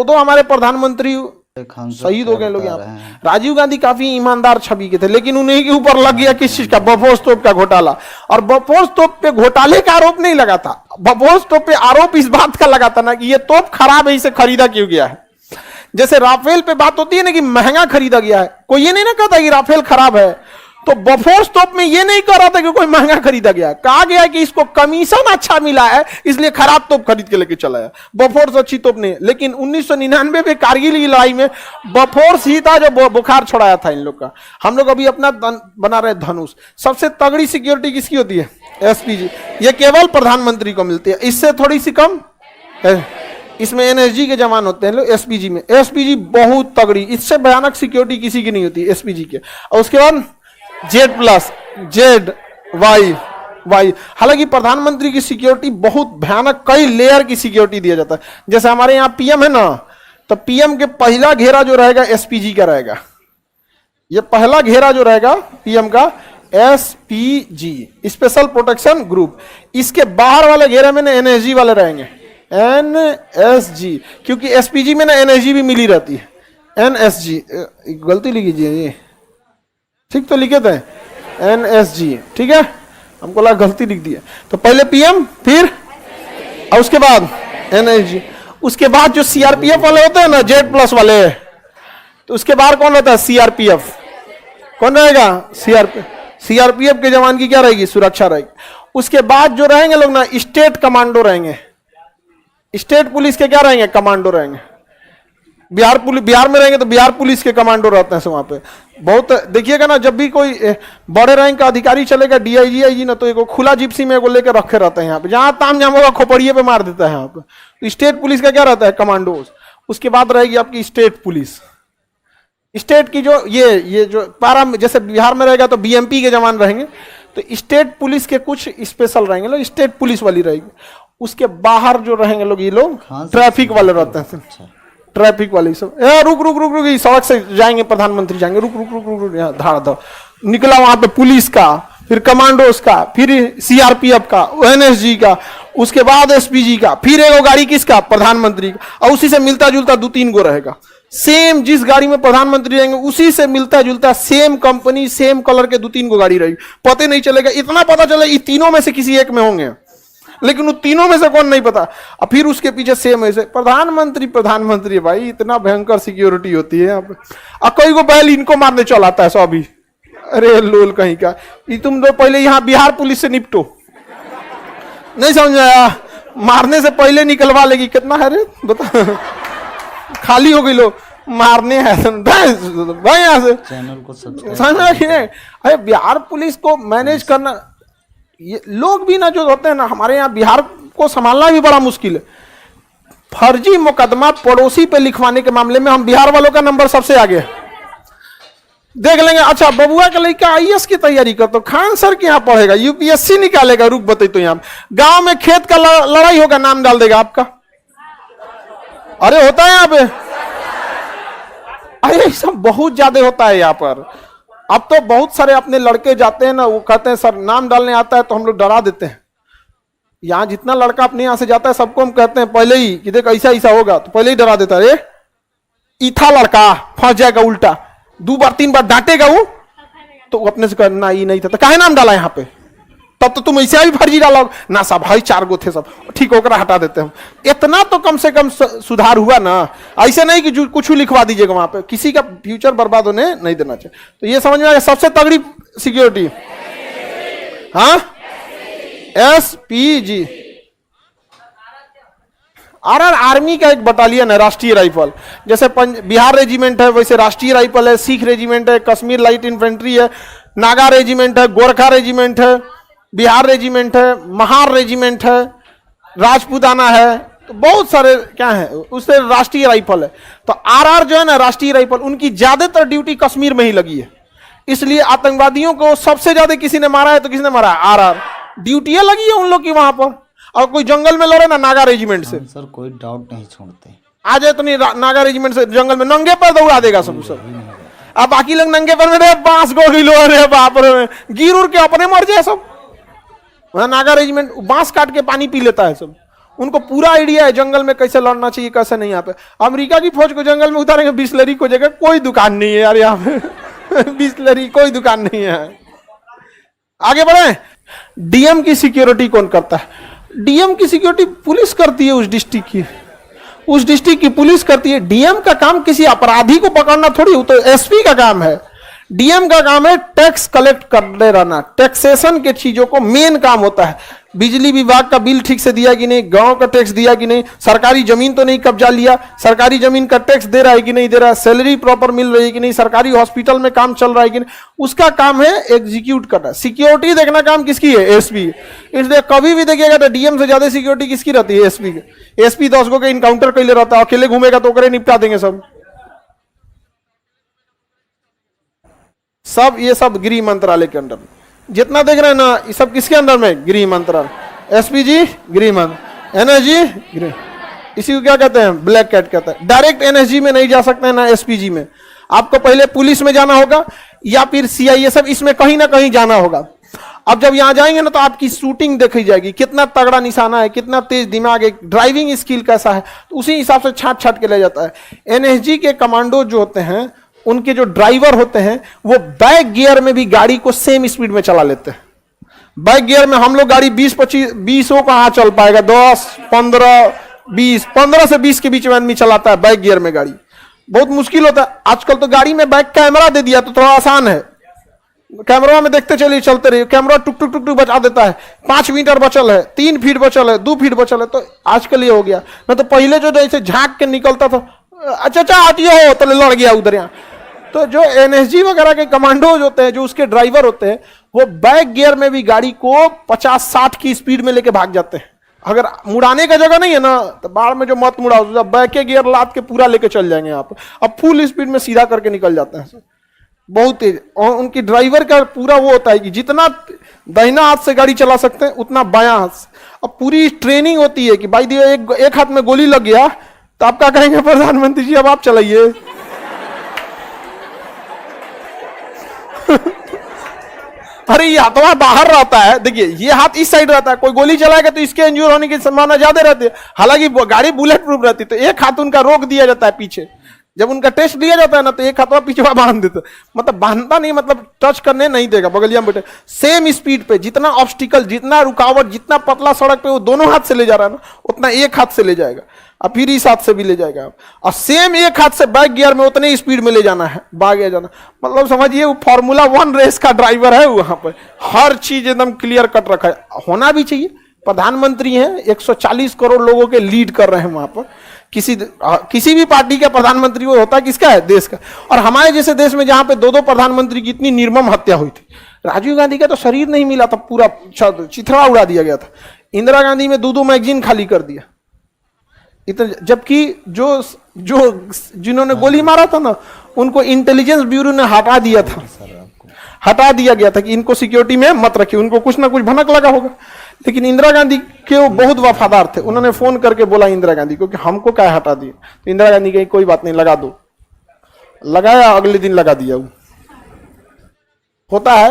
तो हमारे प्रधानमंत्री शहीद हो गए लोग यहाँ पे। राजीव गांधी काफी ईमानदार छवि के थे, लेकिन उन्हीं के ऊपर लग गया किस चीज का, बफोर्स तोप का घोटाला। और बफोर्स तोप पे घोटाले का आरोप नहीं लगा था, बफोर्स तोप पे आरोप इस बात का लगा था ना कि ये तोप खराब है, इसे खरीदा क्यों गया है। जैसे राफेल पे बात होती है ना कि महंगा खरीदा गया है, कोई ये नहीं ना कहता कि राफेल खराब है, तो बफोर्स तोप में ये नहीं कह रहा था कि कोई महंगा खरीदा गया, कहा गया कि इसको कमीशन अच्छा मिला है इसलिए खराब तोप खरीद के लेके चला है। बफोर्स अच्छी तोप नहीं, लेकिन 1999 में कारगिल की लड़ाई में बफोर्स ही था जो बुखार छोड़ाया था इन लोग का। हम लोग अभी अपना बना रहे धनुष। सबसे तगड़ी सिक्योरिटी किसकी होती है? एसपीजी। ये केवल प्रधानमंत्री को मिलती है, इससे थोड़ी सी कम इसमें एनएसजी के जवान होते हैं लोग। एसपीजी में, एसपीजी बहुत तगड़ी, इससे भयानक सिक्योरिटी किसी की नहीं होती एसपीजी के। और उसके बाद जेड प्लस, जेड वाई। हालांकि प्रधानमंत्री की सिक्योरिटी बहुत भयानक, कई लेयर की सिक्योरिटी दिया जाता है। जैसे हमारे यहाँ पीएम है ना, तो पीएम के पहला घेरा जो रहेगा एसपीजी का रहेगा। ये पहला घेरा जो रहेगा पीएम का एसपीजी, स्पेशल प्रोटेक्शन ग्रुप। इसके बाहर वाले घेरे में ना एनएसजी वाले रहेंगे, एनएसजी, क्योंकि एसपीजी में ना एनएसजी भी मिली रहती है। एनएसजी गलती लिखी ये, ठीक तो लिखे थे एनएसजी, ठीक है, हमको लगा गलती लिख दी है। तो पहले पीएम, फिर और उसके बाद एनएसजी, उसके बाद जो सीआरपीएफ वाले होते हैं ना, जेड प्लस वाले, तो उसके बाद कौन रहता है? सीआरपीएफ। कौन रहेगा? सीआरपीएफ के जवान की क्या रहेगी? सुरक्षा रहेगी। उसके बाद जो रहेंगे लोग ना, स्टेट कमांडो रहेंगे। स्टेट पुलिस के क्या रहेंगे? कमांडो रहेंगे। बिहार में रहेंगे तो बिहार पुलिस के कमांडो रहते हैं वहां पे। बहुत देखिएगा ना, जब भी कोई बड़े रैंक का अधिकारी चलेगा, डीआईजी आईजी ना, तो एक खुला जिप्सी में एगो लेकर रखे रहते हैं यहाँ पे, जहां ताम जाम होगा खोपड़िए पे मार देता है यहाँ पे। तो स्टेट पुलिस का क्या रहता है? कमांडोज। उसके बाद रहेगी आपकी स्टेट पुलिस। स्टेट की जो ये जो पारा, जैसे बिहार में रहेगा तो बीएमपी के जवान रहेंगे, तो स्टेट पुलिस के कुछ स्पेशल रहेंगे लोग, स्टेट पुलिस वाली रहेगी। उसके बाहर जो रहेंगे लोग, ये लोग ट्रैफिक वाले रहते हैं, ट्रैफिक वाले सब। रुक रुक रुक रुक, सड़क से जाएंगे प्रधानमंत्री, जाएंगे, रुक रुक रुक रुक, यहाँ धाड़ निकला वहां पे पुलिस का, फिर कमांडोज का, फिर सीआरपीएफ का, एनएसजी का, उसके बाद एसपीजी का, फिर एक गाड़ी किसका? प्रधानमंत्री का। और उसी से मिलता जुलता 2-3 गो रहेगा। सेम जिस गाड़ी में प्रधानमंत्री रहेंगे उसी से मिलता जुलता सेम कंपनी, सेम कलर के 2-3 गो गाड़ी रहेगी। पता नहीं चलेगा, इतना पता चलेगा ये तीनों में से किसी एक में होंगे, लेकिन उन तीनों में से कौन नहीं पता। और फिर उसके पीछे सेम ऐसे प्रधानमंत्री भाई, इतना भयंकर सिक्योरिटी होती है यहाँ पे। और कई को बैल इनको मारने चल आता है सभी। अरे लोल कहीं का, ये तुम तो पहले यहाँ बिहार पुलिस से निपटो, नहीं समझ आया? मारने से पहले निकलवा लेगी। कितना है रे बता, खाली हो गई लो, मारने हैं भाई यहाँ से। चैनल को सब्सक्राइब। अरे बिहार पुलिस को मैनेज करना, ये लोग भी ना जो होते हैं ना, हमारे यहाँ बिहार को संभालना भी बड़ा मुश्किल है। फर्जी मुकदमा पड़ोसी पे लिखवाने के मामले में हम बिहार वालों का नंबर सबसे आगे है। देख लेंगे, अच्छा बबुआ का लड़का आईएएस की तैयारी कर, तो खान सर के यहाँ पढ़ेगा, यूपीएससी निकालेगा, रुक बताई तो यहाँ गांव में खेत का लड़ाई होगा, नाम डाल देगा आपका। अरे होता है यहाँ पे, अरे सब बहुत ज्यादा होता है यहाँ पर। अब तो बहुत सारे अपने लड़के जाते हैं ना, वो कहते हैं सर नाम डालने आता है, तो हम लोग डरा देते हैं। यहाँ जितना लड़का अपने यहाँ से जाता है सबको हम कहते हैं पहले ही कि देख ऐसा ऐसा होगा, तो पहले ही डरा देता है। इथा लड़का फंस जाएगा उल्टा, 2 बार 3 बार डांटेगा वो, तो अपने से कहना ये नहीं था, तो काहे नाम डाला यहाँ पे? तब तो तुम ऐसे भी फर्जी डालो ना। सब भाई 4 गो थे सब, ठीक होकर हटा देते हैं। इतना तो कम से कम सुधार हुआ ना। ऐसे नहीं कि कुछ लिखवा दीजिएगा वहां पे, किसी का फ्यूचर बर्बाद होने नहीं देना चाहिए। तो ये समझ में आया सबसे तगड़ी सिक्योरिटी, हाँ, एसपीजी। आरआर आर्मी का एक बटालियन है, राष्ट्रीय राइफल। जैसे बिहार रेजिमेंट है वैसे राष्ट्रीय राइफल है, सिख रेजिमेंट है, कश्मीर लाइट इन्फेंट्री है, नागा रेजिमेंट है, गोरखा रेजिमेंट है, बिहार रेजिमेंट है, महार रेजिमेंट है, राजपूताना है, तो बहुत सारे क्या है, उससे राष्ट्रीय राइफल है। तो आरआर जो है ना राष्ट्रीय राइफल, उनकी ज्यादातर ड्यूटी कश्मीर में ही लगी है, इसलिए आतंकवादियों को सबसे ज्यादा किसी ने मारा है तो किसने मारा है? आरआर। ड्यूटियां लगी है उन लोग की वहां पर। और कोई जंगल में लड़े ना नागा रेजिमेंट से, सर कोई डाउट नहीं छोड़ते, आ जाए तो नहीं नागा रेजिमेंट से जंगल में नंगे पर दौड़ा देगा सब सर। अब बाकी लोग नंगे पर में बांस गोली लो, अरे बाप रे, गिर उड़ के अपने मर जाए सब। वहां नागा रेजिमेंट बांस काट के पानी पी लेता है सब, उनको पूरा आइडिया है जंगल में कैसे लड़ना चाहिए कैसे नहीं। यहाँ पे अमेरिका की फौज को जंगल में उतारेंगे, बिस्लरी को जगह कोई दुकान नहीं है यार यहाँ पे बिस्लरी कोई दुकान नहीं है। आगे बढ़े। डीएम की सिक्योरिटी कौन करता है? डीएम की सिक्योरिटी पुलिस करती है, उस डिस्ट्रिक्ट की पुलिस करती है। डीएम का काम किसी अपराधी को पकड़ना थोड़ी, वो तो एसपी का काम है। डीएम का काम है टैक्स कलेक्ट करते रहना, टैक्सेशन के चीजों को मेन काम होता है। बिजली विभाग का बिल ठीक से दिया कि नहीं, गांव का टैक्स दिया कि नहीं, सरकारी जमीन तो नहीं कब्जा लिया, सरकारी जमीन का टैक्स दे रहा है कि नहीं दे रहा है, सैलरी प्रॉपर मिल रही है कि नहीं, सरकारी हॉस्पिटल में काम चल रहा है कि नहीं, उसका काम है एग्जीक्यूट करना। सिक्योरिटी देखना काम किसकी है? एसपी। इसलिए कभी भी देखिएगा तो डीएम से ज्यादा सिक्योरिटी किसकी रहती है? एसपी की। एसपी 10 गो के इनकाउंटर कैले रहता है, अकेले घूमेगा तो करे निपटा देंगे सब। ये सब गृह मंत्रालय के अंडर में जितना देख रहे हैं ना, ये सब किसके अंदर में? गृह मंत्रालय। एसपी जी गृह मंत्रालय, एनएसजी गृह, इसी को क्या कहते हैं? ब्लैक कैट कहते हैं। डायरेक्ट एनएसजी में नहीं जा सकते हैं ना एसपीजी में, आपको पहले पुलिस में जाना होगा या फिर सीआईए, सब इसमें कहीं ना कहीं जाना होगा। अब जब यहां जाएंगे ना तो आपकी शूटिंग देखी जाएगी, कितना तगड़ा निशाना है, कितना तेज दिमाग है, ड्राइविंग स्किल कैसा है, तो उसी हिसाब से छाट छाट के ले जाता है। एनएसजी के कमांडो जो होते हैं, उनके जो ड्राइवर होते हैं, वो बैक गियर में भी गाड़ी को सेम स्पीड में चला लेते हैं। बैक गियर में हम लोग गाड़ी 20 को कहां चल पाएगा, 10, 15, 20, 15 से 20 के बीच में आदमी चलाता है बैक गियर में गाड़ी, बहुत मुश्किल होता है। आजकल तो गाड़ी में बैक कैमरा दे दिया तो थोड़ा आसान है, कैमरा में देखते चलिए चलते रहिए, कैमरा टुक टुक टुक टुक बचा देता है। 5 मीटर बचल है, 3 फीट बचल है, 2 फीट बचल है, तो आजकल ये हो गया। मैं तो पहले जो जैसे झांक के निकलता था, अच्छा हटियो तो लड़ गया उधर यहाँ। तो जो एनएसजी वगैरह के कमांडोज होते हैं, जो उसके ड्राइवर होते हैं, वो बैक गियर में भी गाड़ी को 50-60 की स्पीड में लेके भाग जाते हैं। अगर मुड़ाने का जगह नहीं है ना, तो बाढ़ में जो मत मुड़ाओ, बैक के गियर लाद के पूरा लेके चल जाएंगे आप। अब फुल स्पीड में सीधा करके निकल जाते हैं, बहुत तेज। और उनकी ड्राइवर का पूरा वो होता है कि जितना दाहिना हाथ से गाड़ी चला सकते हैं उतना बायां हाथ से। अब पूरी ट्रेनिंग होती है कि भाई दिया एक हाथ में गोली लग गया तो आप क्या कहेंगे? प्रधानमंत्री जी अब आप चलाइए अरे ये हाथवा बाहर रहता है, देखिए ये हाथ इस साइड रहता है, कोई गोली चलाएगा तो इसके इंजूर होने की संभावना ज्यादा रहती है। हालांकि गाड़ी बुलेट प्रूफ रहती है, तो एक हाथ उनका रोक दिया जाता है पीछे। जब उनका टेस्ट लिया जाता है ना, तो एक हाथवा पीछे बांध देता, मतलब बांधता नहीं, मतलब टच करने नहीं देगा, बगलिया में बैठे सेम स्पीड पे। जितना ऑब्स्टिकल, जितना रुकावट, जितना पतला सड़क पे वो दोनों हाथ से ले जा रहा है ना, उतना एक हाथ से ले जाएगा, और फिर इस हाथ से भी ले जाएगा आप। और सेम एक हाथ से बैक गियर में उतने स्पीड में ले जाना है, भागे जाना। मतलब समझिए वो फार्मूला 1 रेस का ड्राइवर है। वहां पर हर चीज एकदम क्लियर कट रखा है, होना भी चाहिए। प्रधानमंत्री हैं, 140 करोड़ लोगों के लीड कर रहे हैं वहां पर। किसी भी पार्टी का प्रधानमंत्री वो होता है किसका है? देश का। और हमारे जैसे देश में जहां पे 2 प्रधानमंत्री की इतनी निर्मम हत्या हुई थी, राजीव गांधी का तो शरीर नहीं मिला था, पूरा चिथड़ा उड़ा दिया गया था। इंदिरा गांधी में 2 मैगजीन खाली कर दिया, जबकि जिन्होंने गोली मारा था ना, उनको इंटेलिजेंस ब्यूरो ने हटा दिया था, हटा दिया गया था कि इनको सिक्योरिटी में मत रखिए, उनको कुछ ना कुछ भनक लगा होगा। लेकिन इंदिरा गांधी के वो बहुत वफादार थे, उन्होंने फोन करके बोला इंदिरा गांधी को कि हमको क्या हटा दिए, तो इंदिरा गांधी कही कोई बात नहीं, लगा दो। लगाया, अगले दिन लगा दिया। वो होता है।